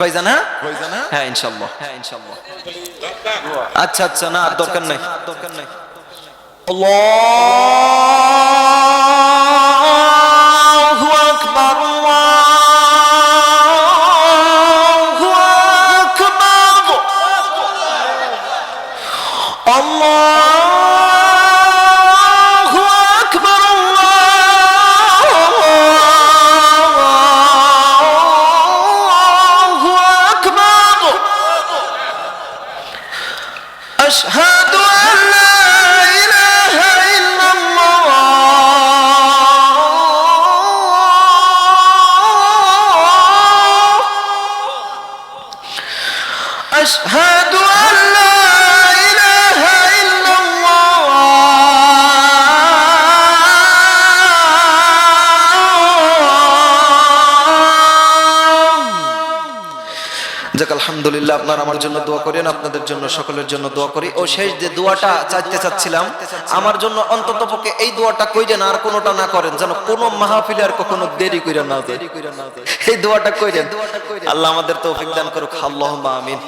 ভাইজান, হ্যাঁ ইনশাআল্লাহ। আচ্ছা আচ্ছা, না আর দরকার নাই। আল্লাহু আকবার, আল্লাহু আকবার, আল্লাহু আকবার, আল্লাহু আকবার। আশহাদু আন লা ইলাহা ইল্লাল্লাহ, আশহাদু আন লা ইলাহা ইল্লাল্লাহ, যাক আলহামদুলিল্লাহ। আপনারা আমার জন্য দোয়া করেন, আপনাদের জন্য, সকলের জন্য দোয়া করি। ও শেষ যে দোয়াটা চাইতে চাচ্ছিলাম, আমার জন্য অন্তত পক্ষে এই দোয়াটা কইরেন, আর কোনোটা না করেন, যেন কোনো মাহফিলে আর কখনো দেরি কইরা না যায়। এই দোয়াটা কইরেন, আল্লাহ আমাদের তৌফিক দান করুক। আল্লাহুম্মা আমিন।